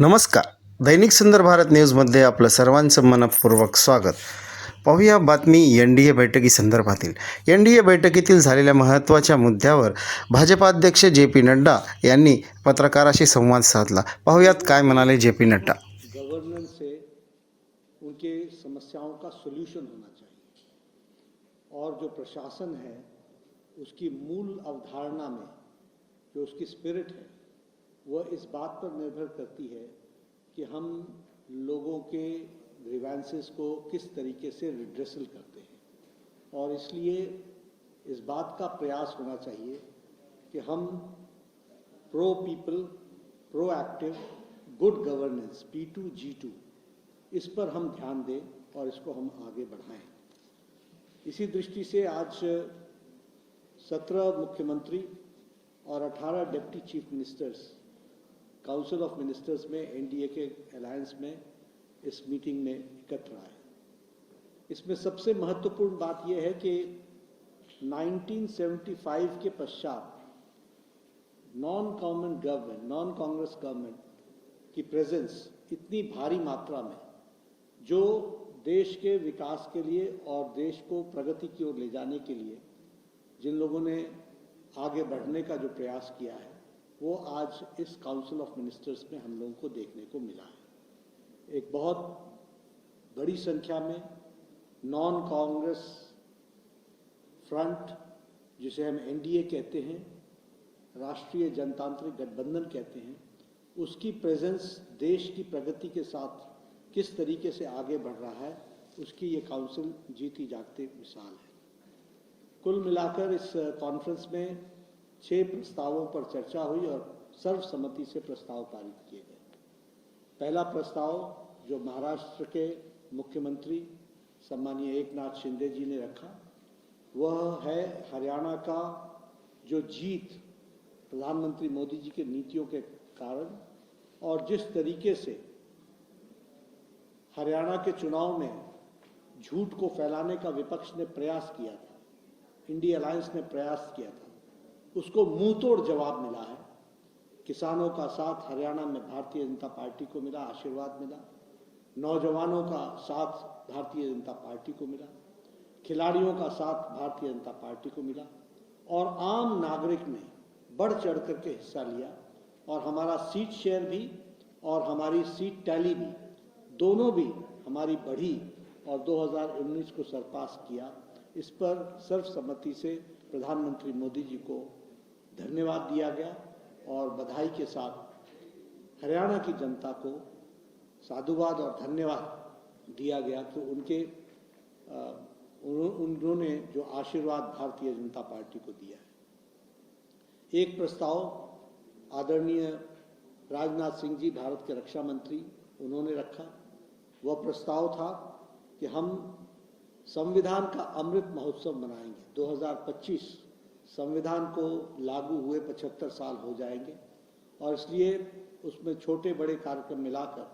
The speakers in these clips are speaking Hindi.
नमस्कार. दैनिक सुंदर भारत न्यूजमध्ये आपलं सर्वांचं मनपूर्वक स्वागत. पाहूया बातमी NDA बैठकीसंदर्भातील. NDA बैठकीतील झालेल्या महत्त्वाच्या मुद्द्यावर भाजपाध्यक्ष JP नड्डा यांनी पत्रकाराशी संवाद साधला. पाहूयात काय म्हणाले JP नड्डा. गवर्नेंस से उनके समस्याओं का सोल्यूशन होना चाहिए और जो प्रशासन है उसकी मूल अवधारणा में जो उसकी स्पिरिट है वह इस बात पर निर्भर करती है कि हम लोगों के ग्रीवेंसेस को किस तरीके से रिड्रेसल करते हैं और इसलिए इस बात का प्रयास होना चाहिए कि हम pro people, proactive, good governance P2G2 इस पर हम ध्यान दें और इसको हम आगे बढ़ाएं। इसी दृष्टि से आज 17 मुख्यमंत्री और 18 deputy chief ministers council of ministers में NDA के अलायंस में इस मीटिंग में इकट्ठा आए। इसमें सबसे महत्वपूर्ण बात यह है कि 1975 के पश्चात नॉन कांग्रेस गवर्नमेंट की प्रेजेंस इतनी भारी मात्रा में जो देश के विकास के लिए और देश को प्रगति की ओर ले जाने के लिए जिन लोगों ने आगे बढ़ने का जो प्रयास किया है वो आज इस काउंसिल ऑफ मिनिस्टर्स में हम लोगों को देखने को मिला है। एक बहुत बड़ी संख्या में नॉन कांग्रेस फ्रंट, जिसे हम NDA कहते हैं, राष्ट्रीय जनतांत्रिक गठबंधन कहते हैं, उसकी प्रेजेंस देश की प्रगति के साथ किस तरीके से आगे बढ़ रहा है उसकी ये काउंसिल जीती जागती मिसाल है। कुल मिलाकर इस कॉन्फ्रेंस में 6 प्रस्तावों पर चर्चा हुई और सर्वसम्मति से प्रस्ताव पारित किए गए। पहला प्रस्ताव जो महाराष्ट्र के मुख्यमंत्री सम्मानीय एकनाथ शिंदे जी ने रखा वह है हरियाणा का जो जीत प्रधानमंत्री मोदी जी के नीतियों के कारण और जिस तरीके से हरियाणा के चुनाव में झूठ को फैलाने का विपक्ष ने प्रयास किया था, इंडिया अलायंस ने प्रयास किया था, उसको मुंह तोड़ जवाब मिला है। किसानों का साथ हरियाणा में भारतीय जनता पार्टी को मिला, आशीर्वाद मिला। नौजवानों का साथ भारतीय जनता पार्टी को मिला, खिलाड़ियों का साथ भारतीय जनता पार्टी को मिला और आम नागरिक ने बढ़ चढ़ करके हिस्सा लिया और हमारा सीट शेयर भी और हमारी सीट टैली भी दोनों भी हमारी बढ़ी और 2019 को सरपास किया। इस पर सर्वसम्मति से प्रधानमंत्री मोदी जी को धन्यवाद दिया गया और बधाई के साथ हरियाणा की जनता को साधुवाद और धन्यवाद दिया गया कि उन्होंने जो आशीर्वाद भारतीय जनता पार्टी को दिया है। एक प्रस्ताव आदरणीय राजनाथ सिंह जी, भारत के रक्षा मंत्री, उन्होंने रखा। वह प्रस्ताव था कि हम संविधान का अमृत महोत्सव मनाएंगे। 2025 संविधान को लागू हुए 75 साल हो जाएंगे और इसलिए उसमें छोटे बड़े कार्यक्रम मिलाकर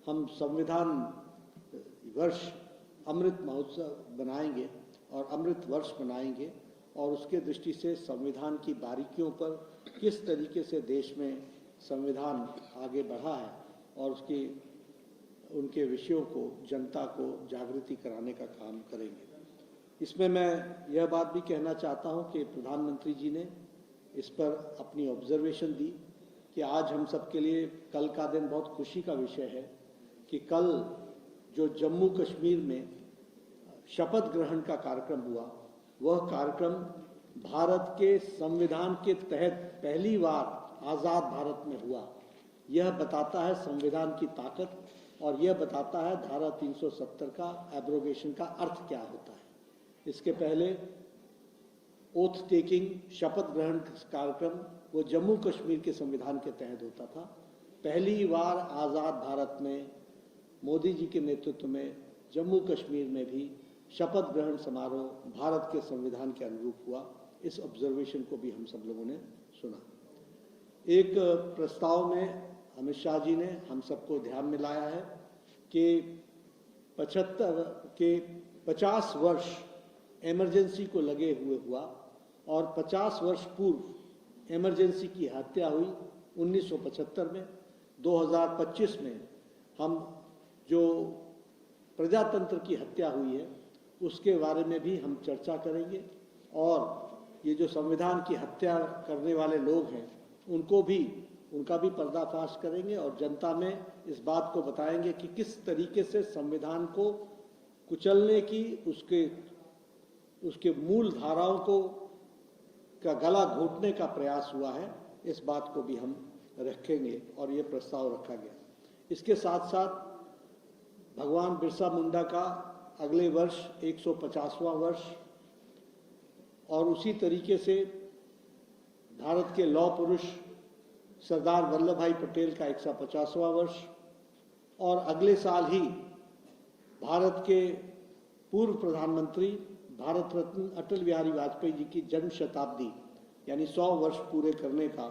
हम संविधान वर्ष अमृत महोत्सव बनाएंगे और अमृत वर्ष मनाएंगे और उसके दृष्टि से संविधान की बारीकियों पर किस तरीके से देश में संविधान आगे बढ़ा है और उनके विषयों को जनता को जागृति कराने का काम करेंगे। इसमें मैं यह बात भी कहना चाहता हूं कि प्रधानमंत्री जी ने इस पर अपनी ऑब्जर्वेशन दी कि आज हम सबके लिए कल का दिन बहुत खुशी का विषय है कि कल जो जम्मू कश्मीर में शपथ ग्रहण का कार्यक्रम हुआ वह कार्यक्रम भारत के संविधान के तहत पहली बार आज़ाद भारत में हुआ। यह बताता है संविधान की ताकत और यह बताता है धारा 370 का एब्रोगेशन का अर्थ क्या होता है। इसके पहले ओथ टेकिंग, शपथ ग्रहण कार्यक्रम वो जम्मू कश्मीर के संविधान के तहत होता था। पहली बार आज़ाद भारत में मोदी जी के नेतृत्व में जम्मू कश्मीर में भी शपथ ग्रहण समारोह भारत के संविधान के अनुरूप हुआ। इस ऑब्जर्वेशन को भी हम सब लोगों ने सुना। एक प्रस्ताव में अमित शाह जी ने हम सबको ध्यान में लाया है कि 50 वर्ष इमरजेंसी को लगे हुए हुआ और 50 वर्ष पूर्व इमरजेंसी की हत्या हुई 1975 में, 2025 में हम जो प्रजातंत्र की हत्या हुई है उसके बारे में भी हम चर्चा करेंगे और ये जो संविधान की हत्या करने वाले लोग हैं उनका भी पर्दाफाश करेंगे और जनता में इस बात को बताएंगे कि किस तरीके से संविधान को कुचलने की उसके मूल धाराओं का गला घोटने का प्रयास हुआ है। इस बात को भी हम रखेंगे और ये प्रस्ताव रखा गया। इसके साथ साथ भगवान बिरसा मुंडा का अगले वर्ष 150वां वर्ष और उसी तरीके से भारत के लौह पुरुष सरदार वल्लभ भाई पटेल का 150वां वर्ष और अगले साल ही भारत के पूर्व प्रधानमंत्री भारत रत्न अटल बिहारी वाजपेयी जी की जन्म शताब्दी यानी 100 वर्ष पूरे करने का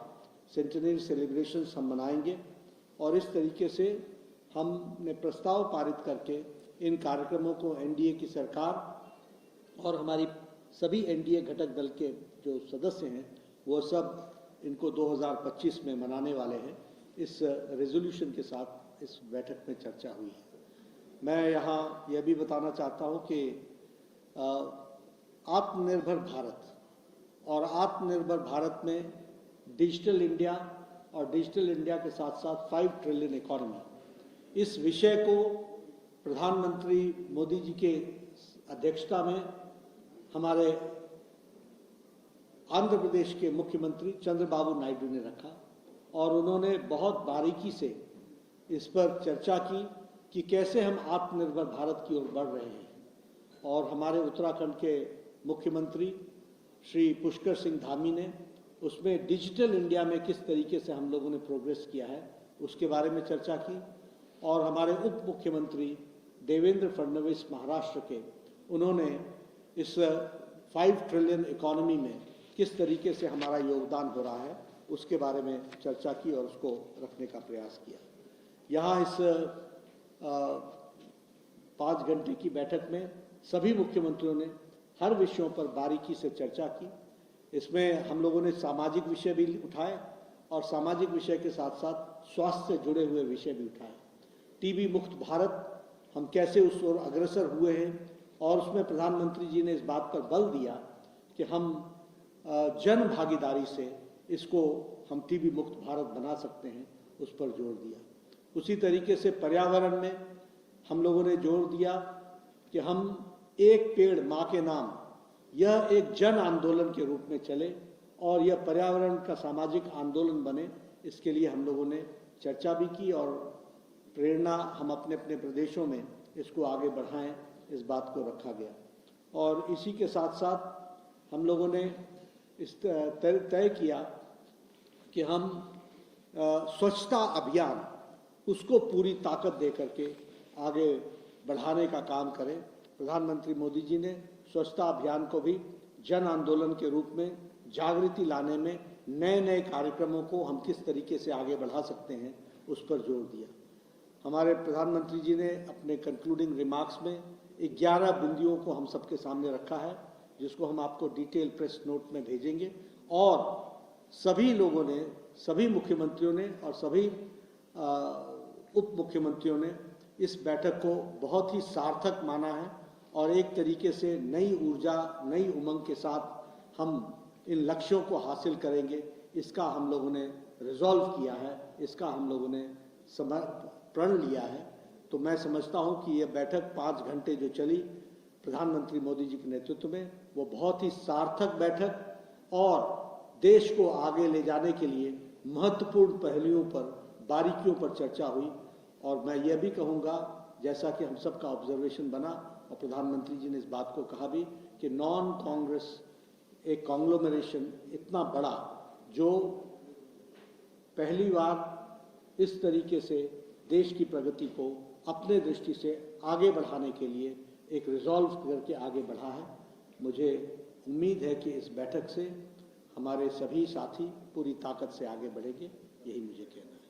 सेंटेनरी सेलिब्रेशंस हम मनाएंगे और इस तरीके से हमने प्रस्ताव पारित करके इन कार्यक्रमों को एनडीए की सरकार और हमारी सभी एनडीए घटक दल के जो सदस्य हैं वो सब इनको 2025 में मनाने वाले हैं। इस रेजोल्यूशन के साथ इस बैठक में चर्चा हुई है। मैं यहाँ यह भी बताना चाहता हूँ कि आत्मनिर्भर भारत और आत्मनिर्भर भारत में डिजिटल इंडिया और डिजिटल इंडिया के साथ साथ 5 ट्रिलियन इकॉनमी, इस विषय को प्रधानमंत्री मोदी जी के अध्यक्षता में हमारे आंध्र प्रदेश के मुख्यमंत्री चंद्रबाबू नायडू ने रखा और उन्होंने बहुत बारीकी से इस पर चर्चा की कि कैसे हम आत्मनिर्भर भारत की ओर बढ़ रहे हैं। और हमारे उत्तराखंड के मुख्यमंत्री श्री पुष्कर सिंह धामी ने उसमें डिजिटल इंडिया में किस तरीके से हम लोगों ने प्रोग्रेस किया है उसके बारे में चर्चा की। और हमारे उप मुख्यमंत्री देवेंद्र फडणवीस महाराष्ट्र के, उन्होंने इस 5 ट्रिलियन इकॉनमी में किस तरीके से हमारा योगदान हो रहा है उसके बारे में चर्चा की और उसको रखने का प्रयास किया। यहाँ इस 5 घंटे की बैठक में सभी मुख्यमंत्रियों ने हर विषयों पर बारीकी से चर्चा की। इसमें हम लोगों ने सामाजिक विषय भी उठाए और सामाजिक विषय के साथ साथ स्वास्थ्य से जुड़े हुए विषय भी उठाए। टीबी मुक्त भारत हम कैसे उस ओर अग्रसर हुए हैं और उसमें प्रधानमंत्री जी ने इस बात पर बल दिया कि हम जन भागीदारी से इसको हम टीबी मुक्त भारत बना सकते हैं, उस पर जोर दिया। उसी तरीके से पर्यावरण में हम लोगों ने जोर दिया कि हम एक पेड़ माँ के नाम, यह एक जन आंदोलन के रूप में चले और यह पर्यावरण का सामाजिक आंदोलन बने। इसके लिए हम लोगों ने चर्चा भी की और प्रेरणा हम अपने अपने प्रदेशों में इसको आगे बढ़ाएं, इस बात को रखा गया। और इसी के साथ साथ हम लोगों ने इस तय किया कि हम स्वच्छता अभियान उसको पूरी ताकत दे करके आगे बढ़ाने का काम करें। प्रधानमंत्री मोदी जी ने स्वच्छता अभियान को भी जन आंदोलन के रूप में जागृति लाने में नए नए कार्यक्रमों को हम किस तरीके से आगे बढ़ा सकते हैं उस पर जोर दिया। हमारे प्रधानमंत्री जी ने अपने कंक्लूडिंग रिमार्क्स में 11 बिंदुओं को हम सबके सामने रखा है, जिसको हम आपको डिटेल प्रेस नोट में भेजेंगे। और सभी लोगों ने, सभी मुख्यमंत्रियों ने और सभी उप मुख्यमंत्रियों ने इस बैठक को बहुत ही सार्थक माना है और एक तरीके से नई ऊर्जा, नई उमंग के साथ हम इन लक्ष्यों को हासिल करेंगे, इसका हम लोगों ने रिजॉल्व किया है, इसका हम लोगों ने प्रण लिया है। तो मैं समझता हूं कि यह बैठक 5 घंटे जो चली प्रधानमंत्री मोदी जी के नेतृत्व में, वो बहुत ही सार्थक बैठक और देश को आगे ले जाने के लिए महत्वपूर्ण पहलुओं पर, बारीकियों पर चर्चा हुई। और मैं ये भी कहूँगा, जैसा कि हम सबका ऑब्जर्वेशन बना और प्रधानमंत्री जी ने इस बात को कहा भी कि नॉन कांग्रेस एक कॉन्ग्लोमरेशन इतना बड़ा, जो पहली बार इस तरीके से देश की प्रगति को अपने दृष्टि से आगे बढ़ाने के लिए एक रिजॉल्व करके आगे बढ़ा है। मुझे उम्मीद है कि इस बैठक से हमारे सभी साथी पूरी ताकत से आगे बढ़ेंगे, यही मुझे कहना है।